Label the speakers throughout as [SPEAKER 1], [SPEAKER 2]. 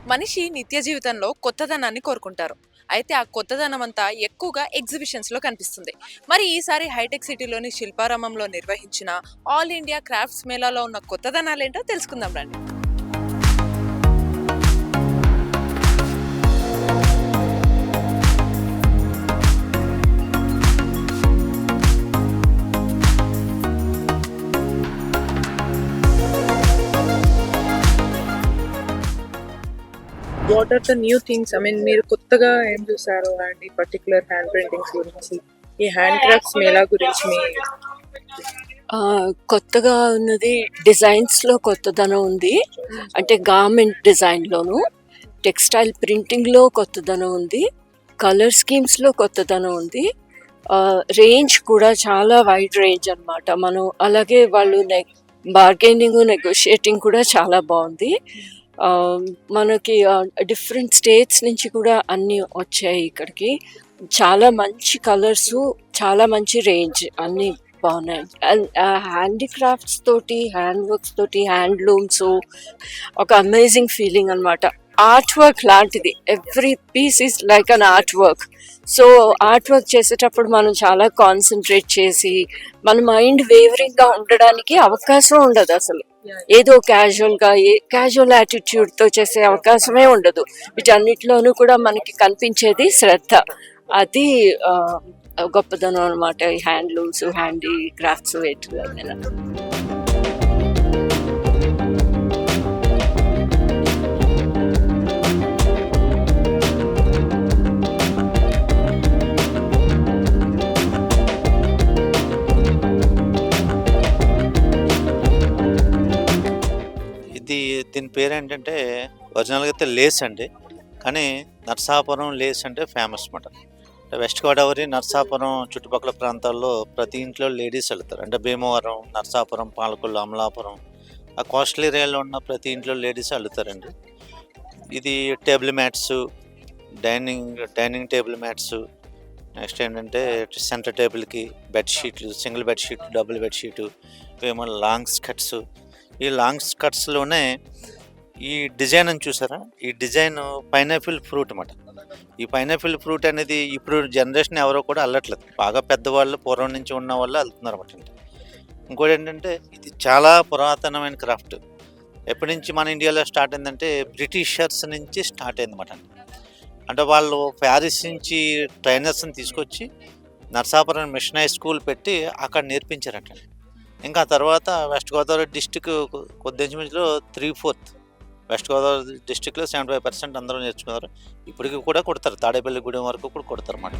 [SPEAKER 1] మనిషి నిత్య జీవితంలో కొత్తదనాన్ని కోరుకుంటారు. అయితే ఆ కొత్తదనం అంతా ఎక్కువగా ఎగ్జిబిషన్స్‌లో కనిపిస్తుంది. మరి ఈసారి హైటెక్ సిటీలోని శిల్పారామంలో నిర్వహించిన ఆల్ ఇండియా క్రాఫ్ట్స్ మేళాలో ఉన్న కొత్తదనాలేంటో తెలుసుకుందాం రండి. What are the new things? I mean మీరు కొత్తగా ఏం చూసారు అండి పర్టిక్యులర్ హ్యాండ్ ప్రింటింగ్స్ గురించి? ఈ హ్యాండ్ క్రాఫ్ట్స్ మేళా గురించి మీ
[SPEAKER 2] కొత్తగా ఉన్నది డిజైన్స్‌లో కొత్తదనం ఉంది. అంటే గార్మెంట్ డిజైన్‌లోను, టెక్స్‌టైల్ ప్రింటింగ్‌లో కొత్తదనం ఉంది. కలర్ స్కీమ్స్‌లో కొత్తదనం ఉంది. రేంజ్ కూడా చాలా వైడ్ రేంజ్ అనమాట. మనం అలాగే వాళ్ళు బార్గెనింగ్, నెగోషియేటింగ్ కూడా చాలా బావుంది. మనకి డిఫరెంట్ స్టేట్స్ నుంచి కూడా అన్నీ వచ్చాయి ఇక్కడికి. చాలా మంచి కలర్సు, చాలా మంచి రేంజ్ అన్నీ బాగున్నాయి. హ్యాండీక్రాఫ్ట్స్ తోటి, హ్యాండ్ వర్క్స్ తోటి, హ్యాండ్లూమ్స్ ఒక అమేజింగ్ ఫీలింగ్ అనమాట. ఆర్ట్ వర్క్ లాంటిది. Every piece is like an art work. So art work చేసేటప్పుడు మనం చాలా కాన్సన్ట్రేట్ చేసి మన మైండ్ వేవరింగ్గా ఉండడానికి అవకాశం ఉండదు అసలు. ఏదో క్యాజువల్ యాటిట్యూడ్తో చేసే అవకాశమే ఉండదు. వీటన్నిటిలోనూ కూడా మనకి కనిపించేది శ్రద్ధ. అది గొప్పదనం అనమాట ఈ హ్యాండ్లూమ్స్, హ్యాండీక్రాఫ్ట్స్ వీటిలో.
[SPEAKER 3] దీని పేరేంటంటే ఒరిజినల్‌గా అయితే లేస్ అండి. కానీ నరసాపురం లేస్ అంటే ఫేమస్ మాట. అంటే వెస్ట్ గోదావరి, నరసాపురం చుట్టుపక్కల ప్రాంతాల్లో ప్రతి ఇంట్లో లేడీస్ వెళ్తారు. అంటే భీమవరం, నరసాపురం, పాలకొల్లు, అమలాపురం ఆ కోస్టల్ ఏరియాలో ఉన్న ప్రతి ఇంట్లో లేడీస్ వెళ్తారండి. ఇది table mats, dining table mats, next ఏంటంటే సెంటర్ టేబుల్కి బెడ్షీట్లు, సింగిల్ బెడ్షీట్, డబుల్ బెడ్షీటు, ఇవేమో లాంగ్ స్కర్ట్స్. ఈ లాంగ్ స్కర్ట్స్లోనే ఈ డిజైన్ అని చూసారా? ఈ డిజైన్ పైనాపిల్ ఫ్రూట్ అన్నమాట. ఈ పైనాపిల్ ఫ్రూట్ అనేది ఇప్పుడు జనరేషన్ ఎవరో కూడా అల్లట్లేదు. బాగా పెద్దవాళ్ళు, పూర్వం నుంచి ఉన్న వాళ్ళు అల్లుతున్నారు అన్నమాట. ఇంకోటి ఏంటంటే ఇది చాలా పురాతనమైన క్రాఫ్ట్. ఎప్పటి నుంచి మన ఇండియాలో స్టార్ట్ అయిందంటే బ్రిటిషర్స్ నుంచి స్టార్ట్ అయిందన్నమాట. అంటే వాళ్ళు ప్యారిస్ నుంచి ట్రైనర్స్ని తీసుకొచ్చి నరసాపురం మిషన్ హై స్కూల్ పెట్టి అక్కడ నేర్పించారట. ఇంకా తర్వాత వెస్ట్ గోదావరి డిస్టిక్ కొద్దించుమించులో 3/4 వెస్ట్ గోదావరి డిస్టిక్లో 75% అందరూ నేర్చుకున్నారు. ఇప్పటికి కూడా కొడతారు, తాడేపల్లి గూడెం వరకు కూడా కొడతారు అన్నమాట.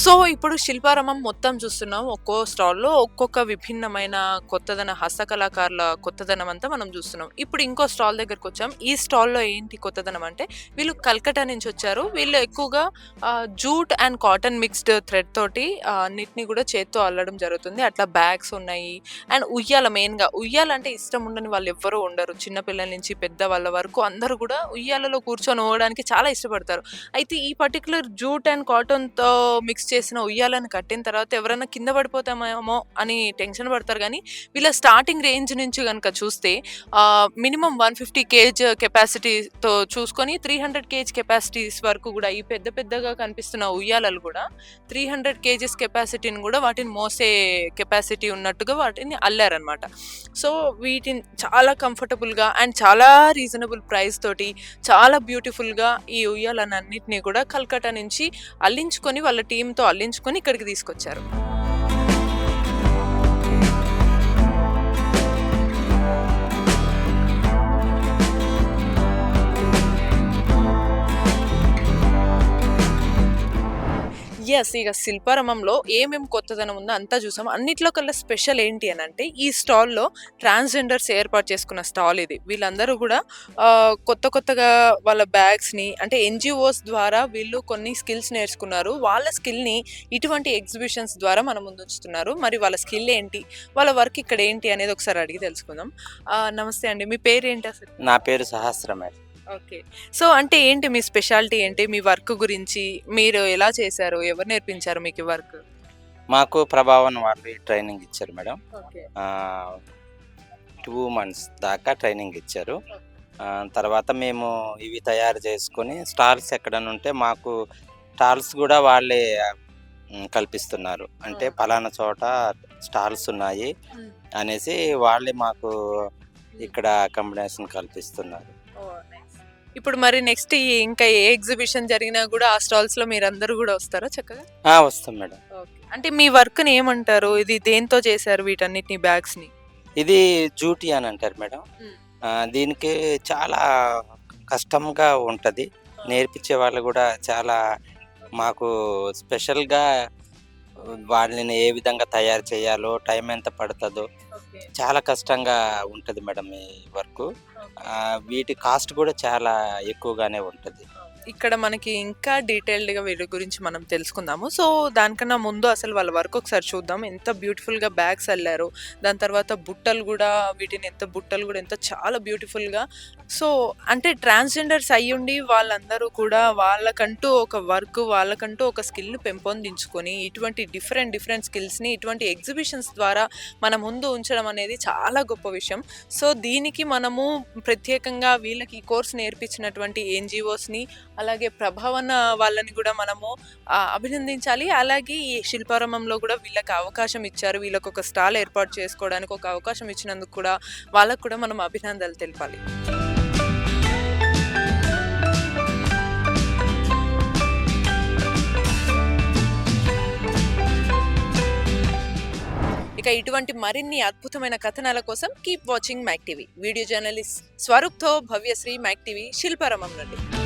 [SPEAKER 1] సో ఇప్పుడు శిల్పారామం మొత్తం చూస్తున్నాం. ఒక్కో స్టాల్‌లో ఒక్కొక్క విభిన్నమైన కొత్తదన హస్తకళాకారుల కొత్తదనం అంతా మనం చూస్తున్నాం. ఇప్పుడు ఇంకో స్టాల్ దగ్గరకొచ్చాం. ఈ స్టాల్‌లో ఏంటి కొత్తదనం అంటే వీళ్ళు కల్కట్టా నుంచి వచ్చారు. వీళ్ళు ఎక్కువగా jute and cotton mixed thread తోటి అన్నిటిని కూడా చేత్తో అల్లడం జరుగుతుంది. అట్లా బ్యాగ్స్ ఉన్నాయి. అండ్ ఉయ్యాల, మెయిన్‌గా ఉయ్యాలంటే ఇష్టం ఉండని వాళ్ళు ఎవ్వరూ ఉండరు. చిన్న పిల్లల నుంచి పెద్దవాళ్ళ వరకు అందరూ కూడా ఉయ్యాలలో కూర్చొని ఊగడానికి చాలా ఇష్టపడతారు. అయితే ఈ పర్టిక్యులర్ జూట్ అండ్ కాటన్‌తో మిక్స్ చేసిన ఉయ్యాలను కట్టిన తర్వాత ఎవరైనా కింద పడిపోతామేమో అని టెన్షన్ పడతారు. కానీ వీళ్ళ స్టార్టింగ్ రేంజ్ నుంచి కనుక చూస్తే మినిమం 150 కేజ్ కెపాసిటీతో చూసుకొని 300 కేజ్ కెపాసిటీస్ వరకు కూడా ఈ పెద్ద పెద్దగా కనిపిస్తున్న ఉయ్యాలలు కూడా 300 కేజెస్ కెపాసిటీని కూడా వాటిని మోసే కెపాసిటీ ఉన్నట్టుగా వాటిని అల్లారనమాట. సో వీటిని చాలా కంఫర్టబుల్గా అండ్ చాలా రీజనబుల్ ప్రైస్ తోటి చాలా బ్యూటిఫుల్గా ఈ ఉయ్యాలన్నింటినీ కూడా కల్కట్టా నుంచి అల్లించుకొని వాళ్ళ టీంతో అల్లించుకొని ఇక్కడికి తీసుకొచ్చారు. యెస్. ఇక శిల్పారామంలో ఏమేమి కొత్తదనం ఉందో అంతా చూసాం. అన్నిట్లో కల్లా స్పెషల్ ఏంటి అనంటే, ఈ స్టాల్‌లో ట్రాన్స్‌జెండర్స్ ఏర్పాటు చేసుకున్న స్టాల్ ఇది. వీళ్ళందరూ గూడా కొత్తగా వాళ్ళ బ్యాగ్స్‌ని అంటే ఎన్‌జీఓస్ ద్వారా వీళ్ళు కొన్ని స్కిల్స్ నేర్చుకున్నారు. వాళ్ళ స్కిల్‌ని ఇటువంటి ఎగ్జిబిషన్స్ ద్వారా మన ముందుంచుతున్నారు. మరి వాళ్ళ స్కిల్ ఏంటి? వాళ్ళ వర్క్ ఇక్కడ ఏంటి అనేది ఒకసారి అడిగి తెలుసుకుందాం. నమస్తే అండి. మీ పేరేంటి అసలు?
[SPEAKER 4] నా పేరు సహస్ర మేడం.
[SPEAKER 1] ఓకే. సో, అంటే ఏంటి మీ స్పెషాలిటీ ఏంటి? మీ వర్క్ గురించి మీరు ఎలా చేశారు? ఎవరు నేర్పించారు మీకు ఈ వర్క్?
[SPEAKER 4] మాకు ప్రభావన్ వాళ్ళు ట్రైనింగ్ ఇచ్చారు మేడం.
[SPEAKER 1] ఓకే.
[SPEAKER 4] 2 మంత్స్ దాకా ట్రైనింగ్ ఇచ్చారు. తర్వాత మేము ఇవి తయారు చేసుకొని స్టాల్స్ ఎక్కడైనా ఉంటే మాకు స్టాల్స్ కూడా వాళ్ళే కల్పిస్తున్నారు. అంటే పలానా చోట స్టాల్స్ ఉన్నాయి
[SPEAKER 1] హ్మ్.
[SPEAKER 4] అనేసి వాళ్ళే మాకు ఇక్కడ అకామిడేషన్ కల్పిస్తున్నారు.
[SPEAKER 1] ఓహ్! నైస్. ఇప్పుడు మరి నెక్స్ట్ ఇంకా ఏ ఎగ్జిబిషన్ జరిగినా గూడా ఆ స్టాల్స్‌లో మీరందరూ గూడా వస్తారా చక్కగా?
[SPEAKER 4] వస్తాం మేడం.
[SPEAKER 1] ఓకే. అంటే మీ వర్క్‌ని ఏమంటారు? ఇది దేనితో చేశారు వీటన్నిటిని బ్యాగ్స్‌ని?
[SPEAKER 4] ఇది జూటీ అని అంటారు మేడం.
[SPEAKER 1] హ్మ్.
[SPEAKER 4] దీనికి చాలా కష్టంగా ఉంటది. నేర్పించే వాళ్ళు కూడా చాలా మాకు స్పెషల్‌గా వాళ్ళని ఏ విధంగా తయారు చేయాలో, టైం ఎంత పడతదో
[SPEAKER 1] ఓకే.
[SPEAKER 4] చాలా కష్టంగా ఉంటది మేడం ఈ వర్కు. వీటి కాస్ట్ కూడా చాలా ఎక్కువగానే ఉంటది.
[SPEAKER 1] ఇక్కడ మనకి ఇంకా డీటెయిల్డ్‌గా వీళ్ళ గురించి మనం తెలుసుకుందాము. సో, దానికన్నా ముందు అసలు వాళ్ళ వర్క్ ఒకసారి చూద్దాం. ఎంత బ్యూటిఫుల్‌గా బ్యాగ్స్ అల్లారో. దాని తర్వాత బుట్టలు గూడా వీటిని బుట్టలు గూడా ఎంత చాలా బ్యూటిఫుల్‌గా. సో, అంటే ట్రాన్స్‌జెండర్స్ అయ్యుండి వాళ్ళందరూ కూడా వాళ్ళకంటూ ఒక వర్క్, వాళ్ళకంటూ ఒక స్కిల్‌ని పెంపొందించుకొని ఇటువంటి డిఫరెంట్ స్కిల్స్‌ని ఇటువంటి ఎగ్జిబిషన్స్ ద్వారా మన ముందు ఉంచడం అనేది చాలా గొప్ప విషయం. సో, దీనికి మనము ప్రత్యేకంగా వీళ్ళకి ఈ కోర్స్ నేర్పించినటువంటి ఎన్‌జీఓస్‌ని అలాగే ప్రభావన వాళ్ళని కూడా మనము అభినందించాలి. అలాగే ఈ శిల్పారామంలో కూడా వీళ్ళకి అవకాశం ఇచ్చారు. వీళ్ళకి ఒక స్టాల్ ఏర్పాటు చేసుకోవడానికి ఒక అవకాశం ఇచ్చినందుకు కూడా వాళ్ళకి కూడా మనం అభినందనలు తెలపాలి. ఇక ఇటువంటి మరిన్ని అద్భుతమైన కథనాల కోసం keep watching Mike TV. Video journalist స్వరూప్‌తో భవ్యశ్రీ, మైక్ టీవీ, శిల్పారామం నుండి.